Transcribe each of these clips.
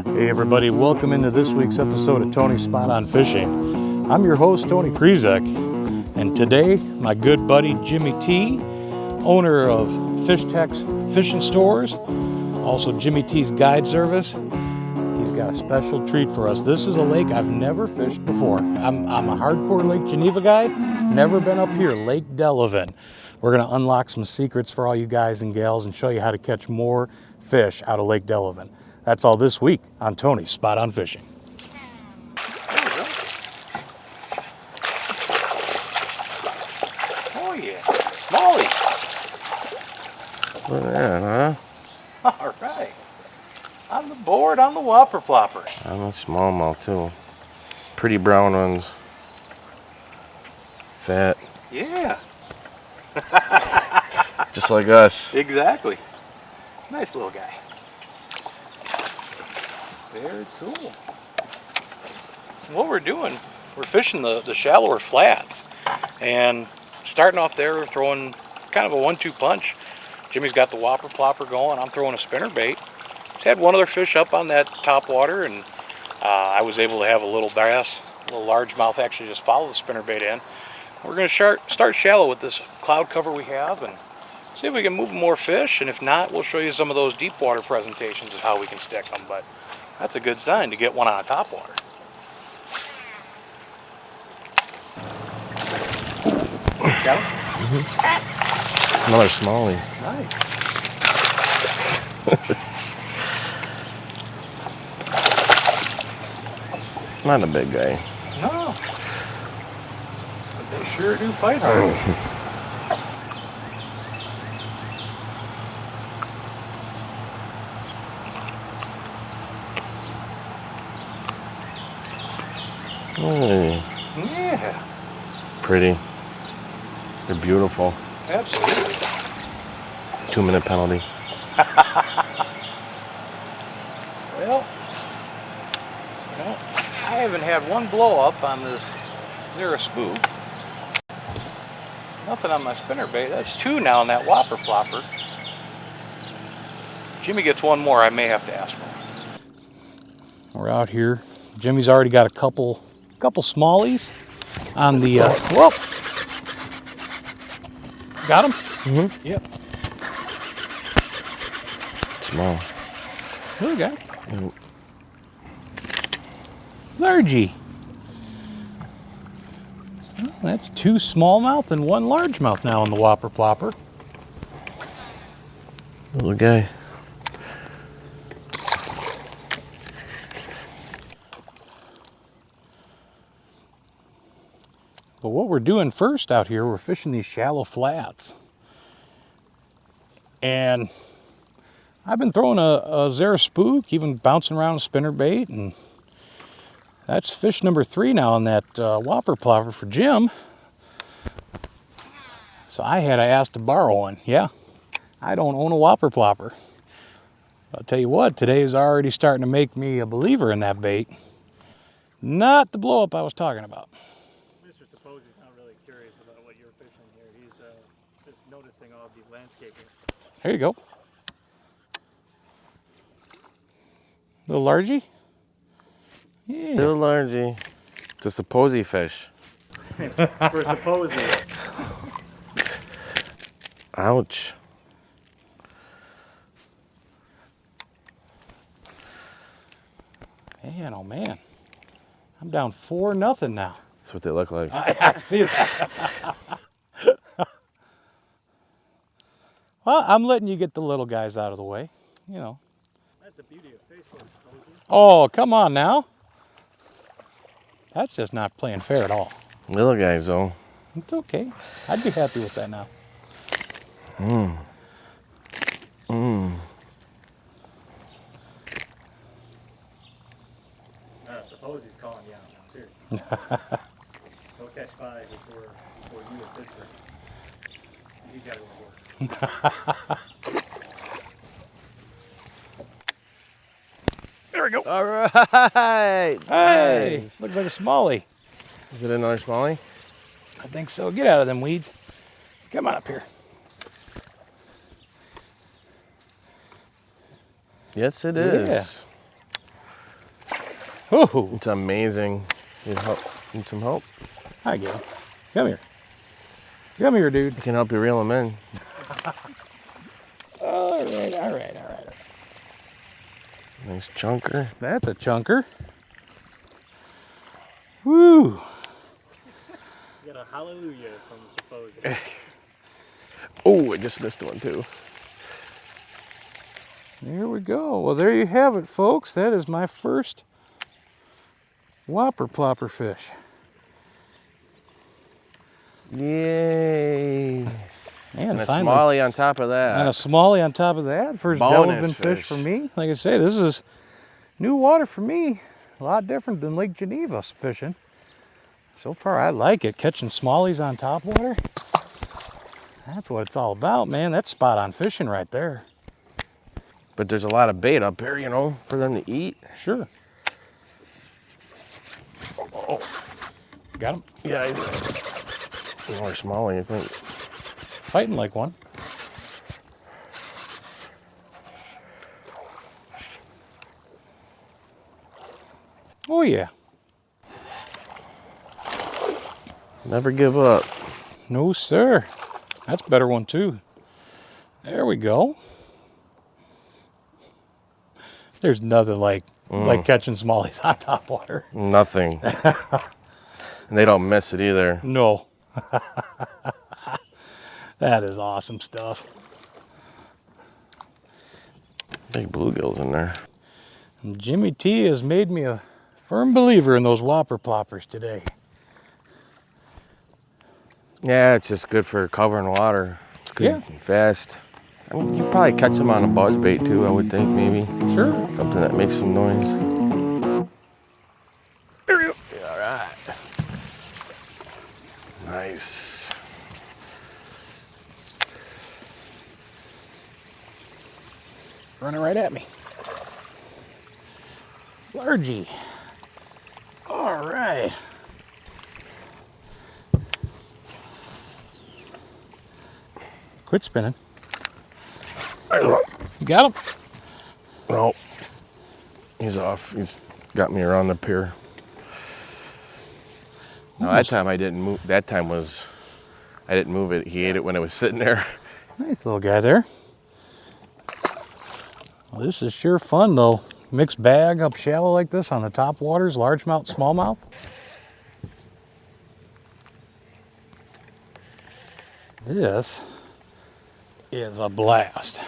Hey everybody, welcome into this week's episode of Tony's Spot on Fishing. I'm your host, Tony Krizek, and today my good buddy Jimmy T, owner of FishTech's Fishing Stores, also Jimmy T's Guide Service, he's got a special treat for us. This is a lake I've never fished before. I'm a hardcore Lake Geneva guy, never been up here, Lake Delavan. We're going to unlock some secrets for all you guys and gals and show you how to catch more fish out of Lake Delavan. That's all this week on Tony's Spot on Fishing. Oh yeah, smallie. Look at that, huh? All right. On the board, on the whopper plopper. I'm a smallmouth too. Pretty brown ones. Fat. Yeah. Just like us. Exactly. Nice little guy. Very cool. What we're doing, we're fishing the shallower flats. And starting off there, we're throwing kind of a 1-2 punch. Jimmy's got the whopper plopper going. I'm throwing a spinnerbait. Just had one other fish up on that top water, and I was able to have a little bass, a little largemouth actually just follow the spinnerbait in. We're going to start shallow with this cloud cover we have and see if we can move more fish, and if not, we'll show you some of those deep water presentations of how we can stick them, but that's a good sign to get one on top water. Got him? Mm-hmm. Another smallie. Nice. Not a big guy. No. But they sure do fight hard. Hey. Yeah. Pretty. They're beautiful. Absolutely. 2-minute penalty. Well, I haven't had one blow up on this Zera spook. Nothing on my spinnerbait. That's 2 now on that whopper plopper. Jimmy gets one more. I may have to ask for him. We're out here. Jimmy's already got a couple smallies on the. Whoa! Got him? Mm-hmm. Yep. Small. Little guy. Mm. Largy. So that's 2 smallmouth and 1 largemouth now on the whopper plopper. Little guy. But what we're doing first out here, we're fishing these shallow flats. And I've been throwing a Zera spook, even bouncing around a spinnerbait, and that's fish number 3 now on that whopper plopper for Jim. So I asked to borrow one. Yeah, I don't own a whopper plopper. I'll tell you what, today is already starting to make me a believer in that bait. Not the blow up I was talking about. Mr. Suppose he's not really curious about what you're fishing here. He's just noticing all the landscaping. There you go. Little largy? Yeah. Little largy. Just a posy fish. For supposing. Ouch. Man, oh man. I'm down 4-0 now. That's what they look like. I see that. Well, I'm letting you get the little guys out of the way, you know. That's the beauty of Facebook, Supposing. Oh, come on now. That's just not playing fair at all. Little guys, though. It's okay. I'd be happy with that now. Suppose he's calling you out now, seriously. Go catch 5 before you at this rate. You gotta go to work. There we go. All right. Hey, Nice. looks like a smallie. Is it another smallie? I think so. Get out of them weeds. Come on up here. Yes, it is. Yeah. Oh, It's amazing. Need help? Need some help? hi, Gail. Come here. Come here, dude. I can help you reel them in. All right. Nice chunker. That's a chunker. Woo. You got a hallelujah from supposed. Oh, I just missed one too. There we go. Well, there you have it, folks. That is my first whopper plopper fish. Yay. And a finally, smallie on top of that. and a smallie on top of that. First Bonus Delavan fish fish. for me. Like I say, this is new water for me. A lot different than Lake Geneva fishing. So far, I like it. Catching smallies on top water. That's what it's all about, man. That's spot on fishing right there. But there's a lot of bait up here, you know, for them to eat. Sure. Oh. Got him. Yeah. More smallie, I think. Fighting like one. Oh, yeah. Never give up. No, sir. That's a better one, too. There we go. There's nothing like catching smallies on top water. Nothing. And they don't miss it either. No. That is awesome stuff. Big bluegills in there. And Jimmy T has made me a firm believer in those whopper ploppers today. Yeah, it's just good for covering water. It's good Yeah. and fast. I mean, you probably catch them on a buzz bait too, I would think, maybe. Sure. Something that makes some noise. There you go. Yeah, all right. Nice. Running right at me. Largy. All right. Quit spinning. You got him? No. He's off. He's got me around the pier. No, that time I didn't move. That time was, I didn't move it. He ate it when it was sitting there. Nice little guy there. Well, this is sure fun though. Mixed bag up shallow like this on the top waters, largemouth, smallmouth. This is a blast.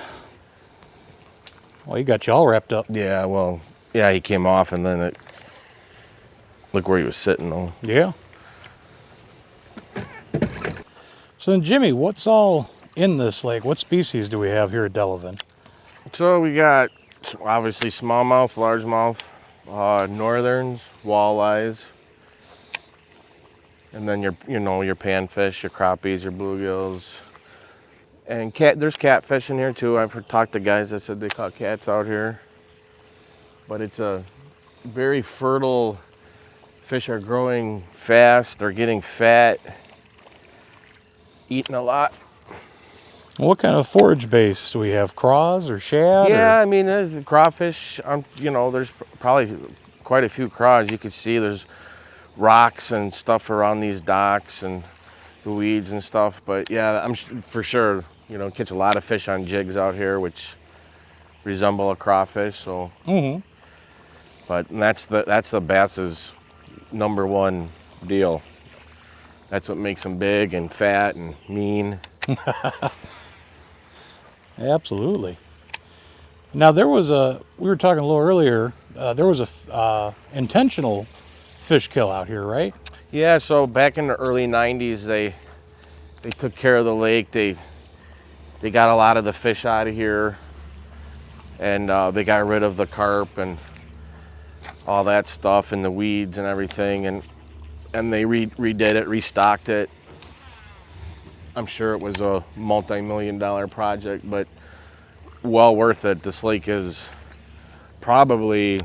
Well, he got you all wrapped up. Yeah, well, yeah, he came off and then it, look where he was sitting though. Yeah. So then, Jimmy, what's all in this lake? What species do we have here at Delavan? So we got obviously smallmouth, largemouth, northerns, walleyes, and then your panfish, your crappies, your bluegills, and there's catfish in here too. I've talked to guys that said they caught cats out here, but it's a very fertile. Fish are growing fast. They're getting fat, eating a lot. What kind of forage base do we have? Craws or shad? Yeah, or? I mean, crawfish, there's probably quite a few craws. You can see there's rocks and stuff around these docks and the weeds and stuff. But yeah, I'm for sure, catch a lot of fish on jigs out here, which resemble a crawfish. So, but that's the bass's number one deal. That's what makes them big and fat and mean. Absolutely. Now we were talking a little earlier, there was a intentional fish kill out here, right? Yeah, so back in the early 90s, they took care of the lake. They got a lot of the fish out of here, and they got rid of the carp and all that stuff and the weeds and everything, and they redid it, restocked it. I'm sure it was a multi-million-dollar project, but well worth it. This lake is probably,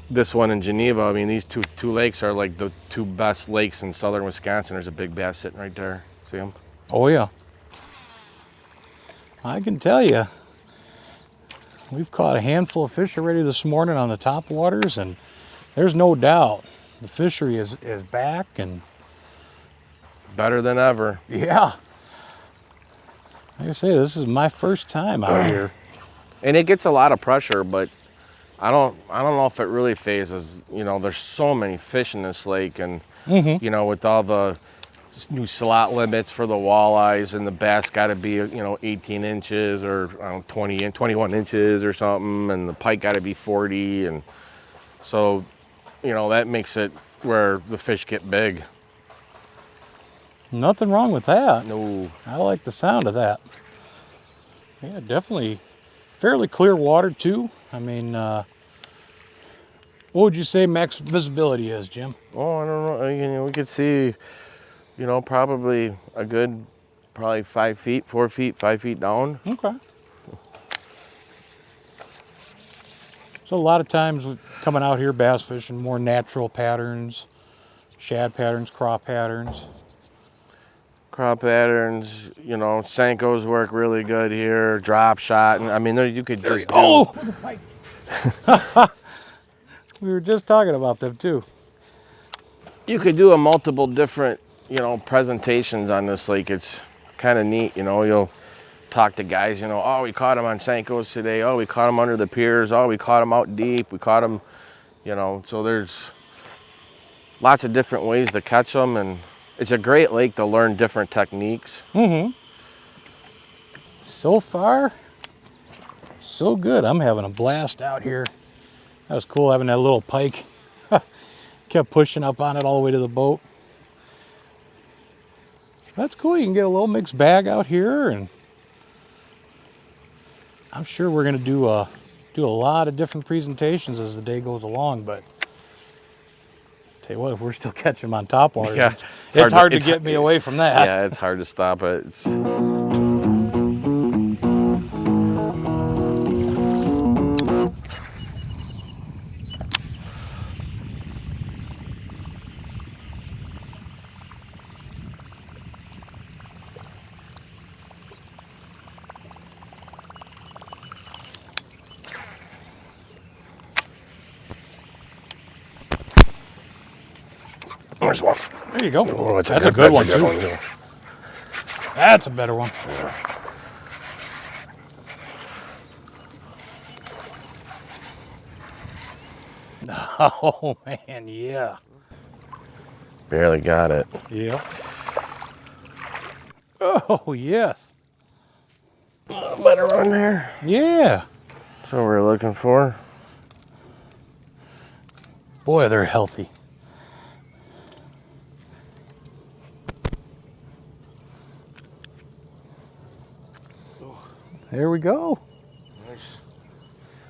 this one in Geneva, I mean, these two lakes are like the two best lakes in southern Wisconsin. There's a big bass sitting right there. See him? Oh, yeah. I can tell you, we've caught a handful of fish already this morning on the top waters, and there's no doubt the fishery is back, and Better than ever. yeah. Like I say, this is my first time out here. And it gets a lot of pressure, but I don't know if it really phases. You know, there's so many fish in this lake, and you know, with all the new slot limits for the walleyes, and the bass got to be 18 inches or 21 inches or something, and the pike got to be 40, and so that makes it where the fish get big. Nothing wrong with that. No. I like the sound of that. Yeah, definitely fairly clear water too. I mean, what would you say max visibility is, Jim? Oh, I don't know. We could see, probably a good, 5 feet, 4 feet, 5 feet down. Okay. So a lot of times coming out here bass fishing, more natural patterns, shad patterns, craw patterns. Crop patterns, Senkos work really good here. Drop shot, and I mean, you could just do. Oh! We were just talking about them too. You could do a multiple different, presentations on this lake. It's kind of neat, You'll talk to guys, oh, we caught them on Senkos today. Oh, we caught them under the piers. Oh, we caught them out deep. We caught them, So there's lots of different ways to catch them, and it's a great lake to learn different techniques. So far, so good. I'm having a blast out here. That was cool having that little pike. Kept pushing up on it all the way to the boat. That's cool. You can get a little mixed bag out here, and I'm sure we're going to do a lot of different presentations as the day goes along, but tell you what, if we're still catching them on topwaters, Yeah, it's hard to get me away from that. Yeah, it's hard to stop it. There's one. There you go. Oh, that's a good one, too. That's a better one. Oh, man, yeah. Barely got it. Yep. Oh, yes. Better one there. Yeah. That's what we're looking for. Boy, they're healthy. There we go. Nice.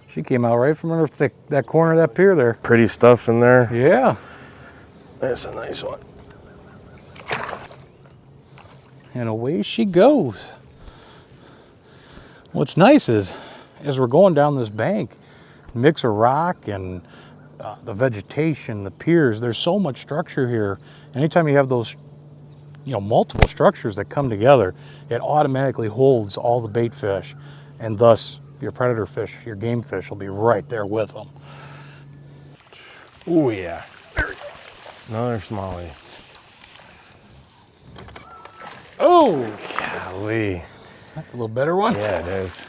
She came out right from under that corner of that pier there. Pretty stuff in there. Yeah. That's a nice one. And away she goes. What's nice is, as we're going down this bank, mix of rock and the vegetation, the piers, there's so much structure here. Anytime you have those multiple structures that come together, it automatically holds all the bait fish, and thus your predator fish, your game fish, will be right there with them. Oh yeah. Another smallie. Oh, Golly. that's a little better one. Yeah, it is.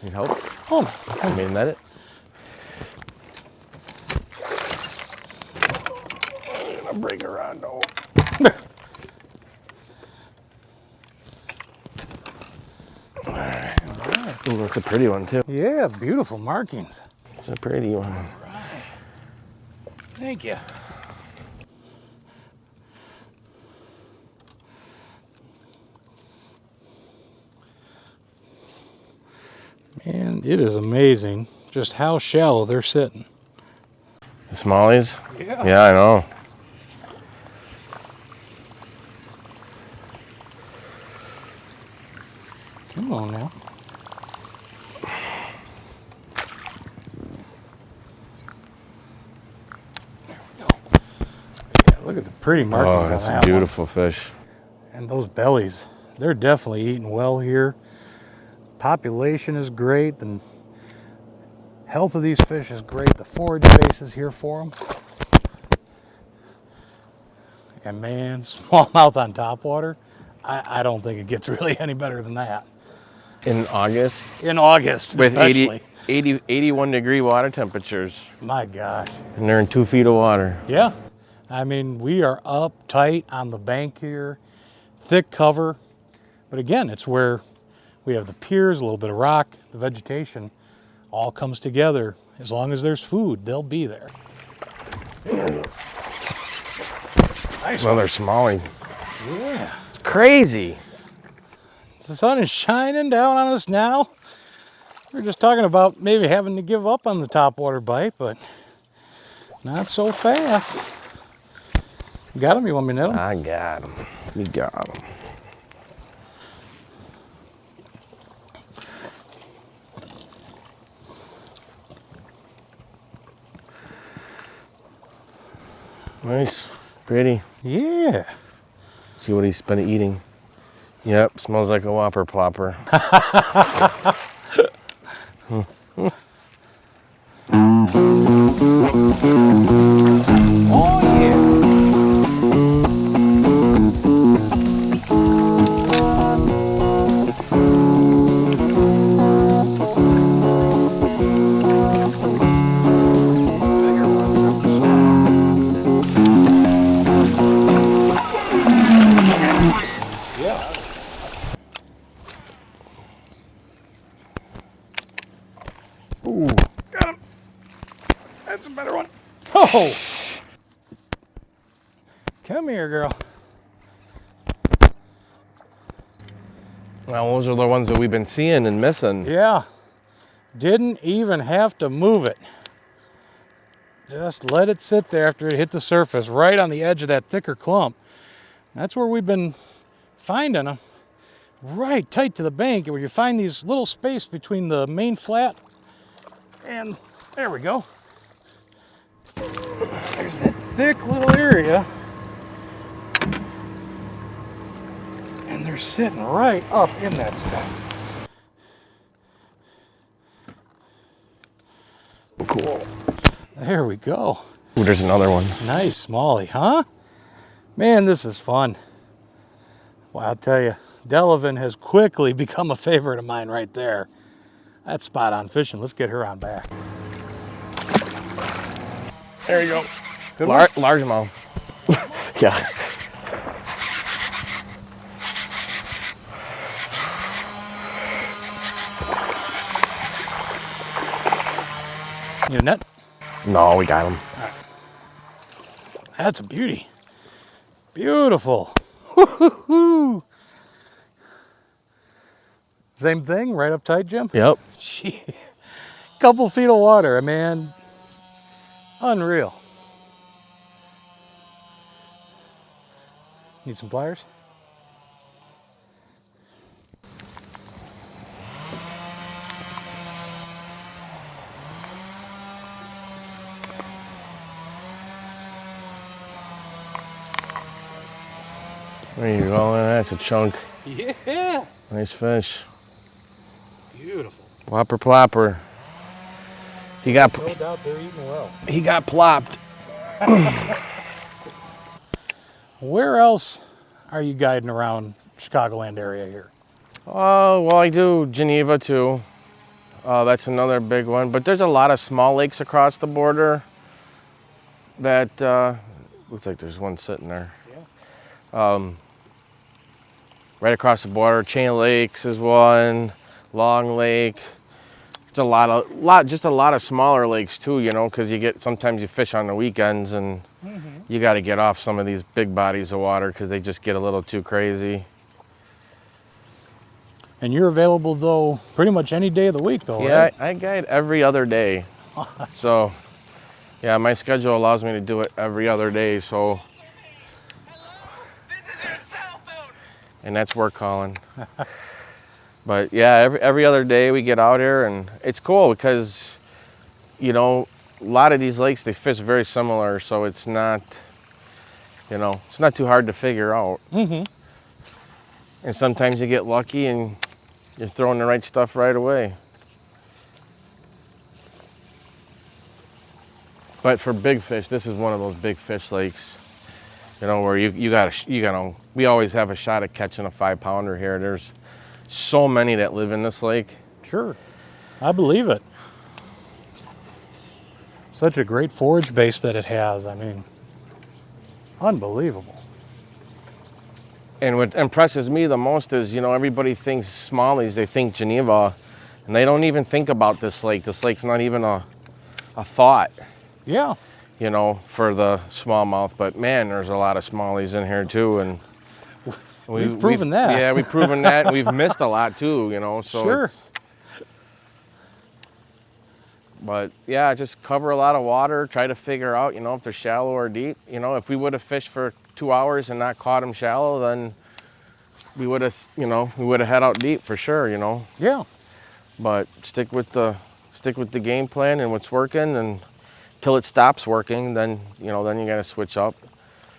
Need help? Oh, I mean, that it? I'm gonna break her on though. Ooh, that's a pretty one too. yeah, beautiful markings. It's a pretty one. Thank you. Man, it is amazing just how shallow they're sitting. The smallies? Yeah. Yeah, I know. Come on now. There we go. Yeah, look at the pretty markings on that's that a beautiful fish. And those bellies, they're definitely eating well here. Population is great, and Health of these fish is great. The forage base is here for them. And man, smallmouth on topwater, I don't think it gets really any better than that. In August? In August, With especially. 81 degree water temperatures. My gosh. And they're in 2 feet of water. Yeah. I mean, we are up tight on the bank here, thick cover. But again, it's where we have the piers, a little bit of rock, the vegetation, all comes together. As long as there's food, they'll be there. Nice one. Another smallie. Yeah. It's crazy. The sun is shining down on us now. We were just talking about maybe having to give up on the topwater bite, but not so fast. You got him? You want me to net him? I got him. You got him. Nice. Pretty. Yeah. See what he's been eating. Yep, smells like a whopper plopper. Oh, yeah. Ooh. Got him. That's a better one. Oh. Come here, girl. Well, those are the ones that we've been seeing and missing. Yeah. Didn't even have to move it. Just let it sit there after it hit the surface, right on the edge of that thicker clump. That's where we've been finding them. Right tight to the bank, where you find these little space between the main flat and there we go. There's that thick little area. And they're sitting right up in that stuff. Cool. There we go. Ooh, there's another one. Nice smallie, huh? Man, this is fun. Well, I'll tell you, Delavan has quickly become a favorite of mine right there. That's spot on fishing. Let's get her on back. There you go. Good one? Largemouth. Yeah. You net? No, we got him. That's a beauty. Beautiful. Woo-hoo-hoo. Same thing, right up tight, Jim? Yep. Gee, couple feet of water, man. Unreal. Need some pliers? There you go. That's a chunk. Yeah. Nice fish. Beautiful. Whopper plopper. He got No doubt they're eating well. he got plopped. Where else are you guiding around Chicagoland area here? Oh, well, I do Geneva too. That's another big one. But there's a lot of small lakes across the border that looks like there's one sitting there. Yeah. Right across the border, Chain Lakes is one, Long Lake. It's a lot of smaller lakes too, you know, because sometimes you fish on the weekends and you got to get off some of these big bodies of water because they just get a little too crazy. And you're available though pretty much any day of the week though, Yeah, right? I guide every other day. So, yeah, my schedule allows me to do it every other day. So, and that's work calling. But yeah, every other day we get out here, and it's cool because, you know, a lot of these lakes, they fish very similar, so it's not, you know, it's not too hard to figure out. Mm-hmm. And sometimes you get lucky and you're throwing the right stuff right away. But for big fish, this is one of those big fish lakes, you know, where you gotta, we always have a shot at catching a 5-pounder here. There's so many that live in this lake. Sure, I believe it. Such a great forage base that it has. I mean, unbelievable. And what impresses me the most is, you know, everybody thinks smallies, they think Geneva, and they don't even think about this lake. This lake's not even a thought, Yeah. you know, for the smallmouth. But man, there's a lot of smallies in here too, and we've proven that. Yeah, we've proven that. We've missed a lot too, you know. So sure. But yeah, just cover a lot of water. Try to figure out, you know, if they're shallow or deep. You know, if we would have fished for 2 hours and not caught them shallow, then we would have, you know, we would have had out deep for sure, you know. Yeah. But stick with the game plan and what's working, and till it stops working, then, you know, then you got to switch up.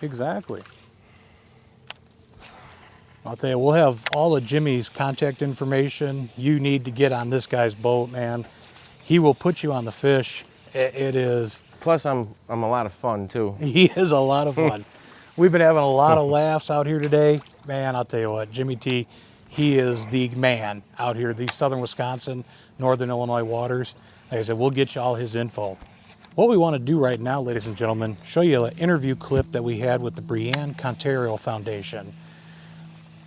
Exactly. I'll tell you, we'll have all of Jimmy's contact information. You need to get on this guy's boat, man. He will put you on the fish. It is. Plus, I'm a lot of fun too. He is a lot of fun. We've been having a lot of laughs out here today. Man, I'll tell you what, Jimmy T, he is the man out here. These southern Wisconsin, northern Illinois waters. Like I said, we'll get you all his info. What we want to do right now, ladies and gentlemen, show you an interview clip that we had with the Brianne Contario Foundation.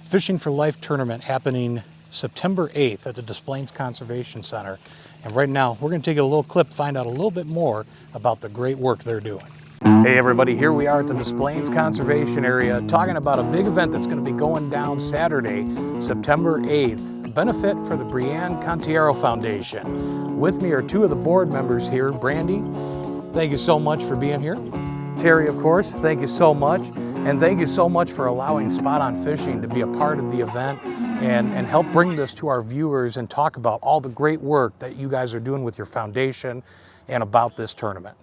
Fishing for Life tournament happening September 8th at the Des Plaines Conservation Center. And right now, we're going to take a little clip, find out a little bit more about the great work they're doing. Hey everybody, here we are at the Des Plaines Conservation Area talking about a big event that's going to be going down Saturday, September 8th. A benefit for the Brianne Contario Foundation. With me are two of the board members here. Brandy, thank you so much for being here. Terry, of course, thank you so much. And thank you so much for allowing Spot On Fishing to be a part of the event and help bring this to our viewers and talk about all the great work that you guys are doing with your foundation and about this tournament.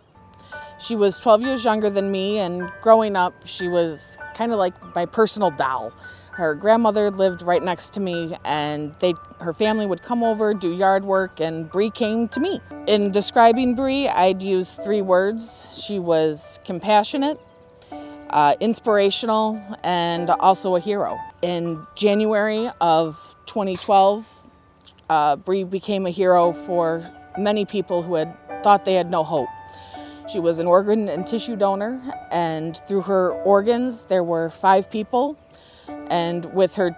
She was 12 years younger than me, and growing up, she was kind of like my personal doll. Her grandmother lived right next to me, and her family would come over, do yard work, and Bree came to me. In describing Bree, I'd use 3 words. She was compassionate, inspirational, and also a hero. In January of 2012, Bree became a hero for many people who had thought they had no hope. She was an organ and tissue donor, and through her organs there were 5 people, and with her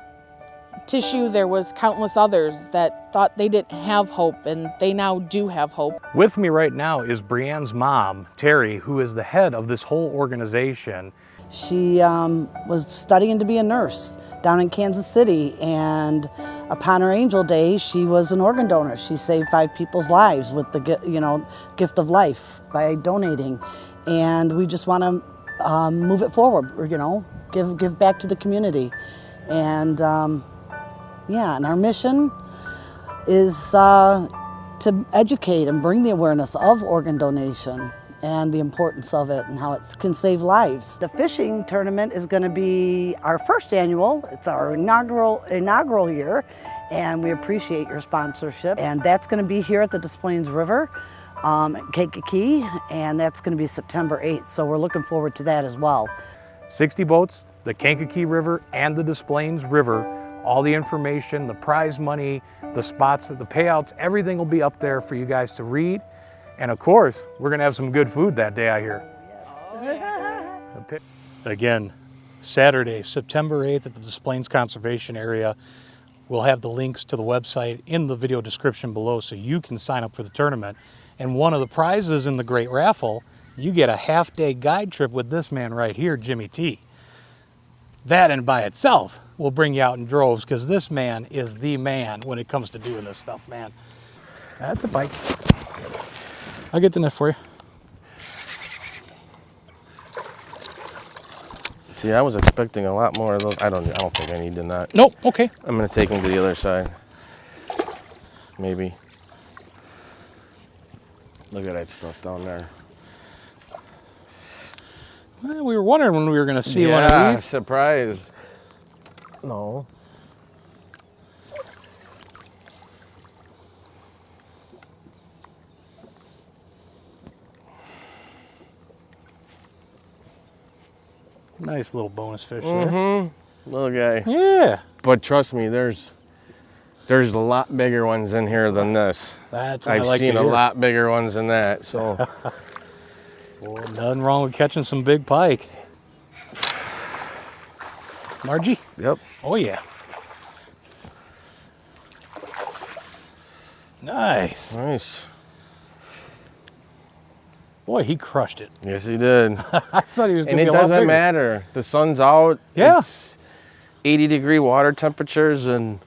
tissue there was countless others that thought they didn't have hope, and they now do have hope. With me right now is Brianne's mom, Terry, who is the head of this whole organization. She was studying to be a nurse down in Kansas City, and upon her Angel Day, she was an organ donor. She saved 5 people's lives with the gift of life by donating, and we just want to move it forward. Give back to the community, and and our mission is to educate and bring the awareness of organ donation and the importance of it and how it can save lives. The fishing tournament is going to be our first annual. It's our inaugural year, and we appreciate your sponsorship. And that's going to be here at the Des Plaines River, Kankakee, and that's going to be September 8th. So we're looking forward to that as well. 60 boats, the Kankakee River and the Des Plaines River. All the information, the prize money, the spots, the payouts, everything will be up there for you guys to read. And of course, we're gonna have some good food that day out here. Again, Saturday, September 8th at the Des Plaines Conservation Area. We'll have the links to the website in the video description below so you can sign up for the tournament. And one of the prizes in the great raffle, you get a half-day guide trip with this man right here, Jimmy T. That and by itself will bring you out in droves, because this man is the man when it comes to doing this stuff, man. That's a bite. I'll get the net for you. See, I was expecting a lot more of those. I don't think I need to not. Nope, okay. I'm gonna take them to the other side. Maybe. Look at that stuff down there. Well, we were wondering when we were gonna see one of these. Surprised. No. Nice little bonus fish there. Mm-hmm. Little guy. Yeah. But trust me, there's a lot bigger ones in here than this. That's what I I've like to seen a hear. lot bigger ones than that. So Well, nothing wrong with catching some big pike. Margie? yep. Oh, yeah. Nice. Nice. Boy, he crushed it. Yes, he did. I thought he was going And to be it a lot doesn't bigger. matter. The sun's out. Yeah. It's 80-degree water temperatures, and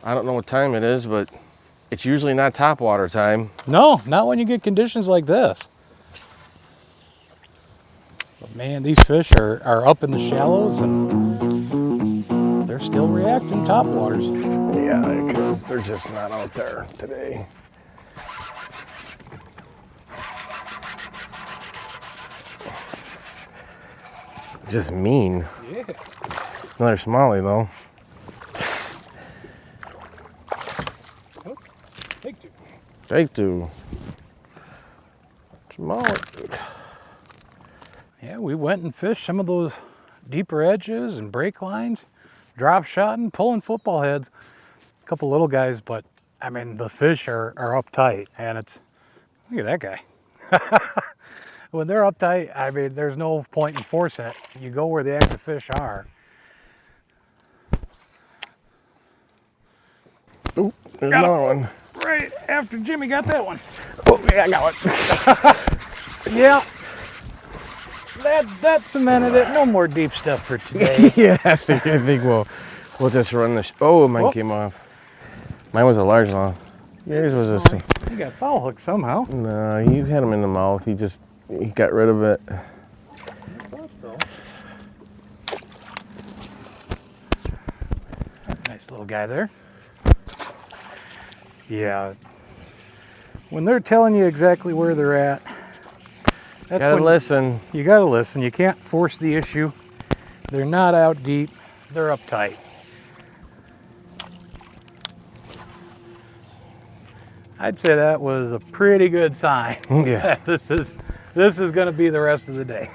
I don't know what time it is, but it's usually not top water time. No, not when you get conditions like this. But man, these fish are up in the shallows and they're still reacting top waters. Yeah, because they're just not out there today. Just mean. Yeah. Another smallie though. Oh, take two. Take two. Smallie. Yeah, we went and fished some of those deeper edges and break lines, drop shotting, pulling football heads. A couple little guys, but I mean, the fish are uptight, and it's, look at that guy. When they're uptight, I mean, there's no point in forcing it. You go where the active fish are. Ooh, there's Got another one. Right after Jimmy got that one. Oh, yeah, I got one. Yeah. That cemented it. No more deep stuff for today. Yeah, I think we'll just run the. Oh, mine Whoop. came off. Mine was a largemouth. Yours was a. You got foul hook somehow. No, you had him in the mouth. He got rid of it. Nice little guy there. Yeah. When they're telling you exactly where they're at, that's Gotta when listen. you gotta listen. You can't force the issue. They're not out deep. They're uptight. I'd say that was a pretty good sign. Yeah. This is going to be the rest of the day.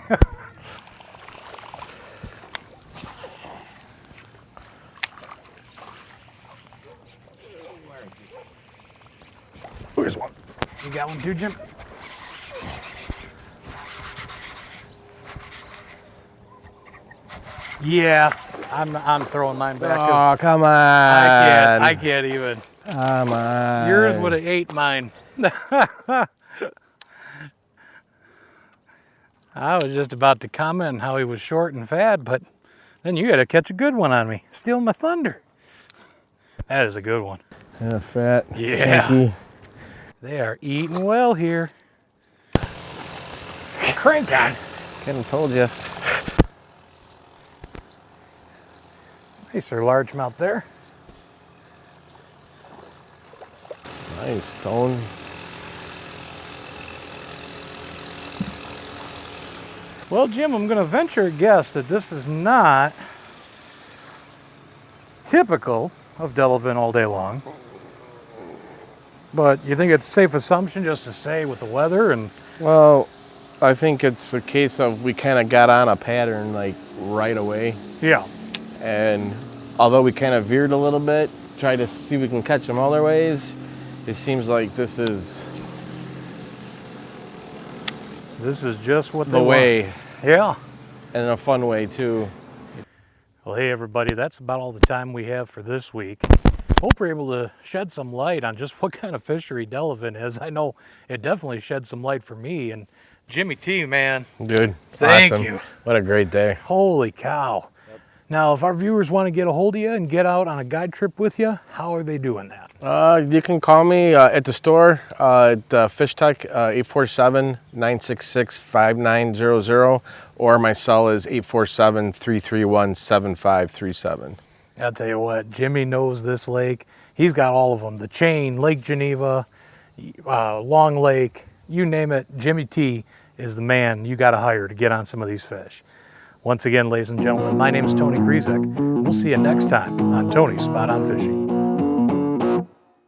Here's one. You got one too, Jim? Yeah, I'm throwing mine back. 'Cause Oh, come on. I can't even. Come on. Yours would have ate mine. I was just about to comment how he was short and fat, but then you got to catch a good one on me. Stealing my thunder. That is a good one. Yeah, fat. Yeah. Chunky. They are eating well here. Crank on. Couldn't have told you. Nicer largemouth there. Nice tone. Well, Jim, I'm going to venture a guess that this is not typical of Delavan all day long. But you think it's a safe assumption just to say with the weather and... Well, I think it's a case of we kind of got on a pattern like right away. Yeah. And although we kind of veered a little bit, tried to see if we can catch them other ways, it seems like this is just what they the want. way, Yeah. and in a fun way too. Well, hey everybody, that's about all the time we have for this week. Hope we're able to shed some light on just what kind of fishery Delavan is. I know it definitely shed some light for me. And Jimmy T, man, Good. Thank Awesome. you. What a great day. holy cow. Yep. Now, if our viewers want to get a hold of you and get out on a guide trip with you, how are they doing that? You can call me at the store at FishTech, 847-966-5900, or my cell is 847-331-7537. I'll tell you what, Jimmy knows this lake. He's got all of them. The Chain, Lake Geneva, Long Lake, you name it, Jimmy T is the man you got to hire to get on some of these fish. Once again, ladies and gentlemen, my name is Tony Krizek. We'll see you next time on Tony's Spot on Fishing.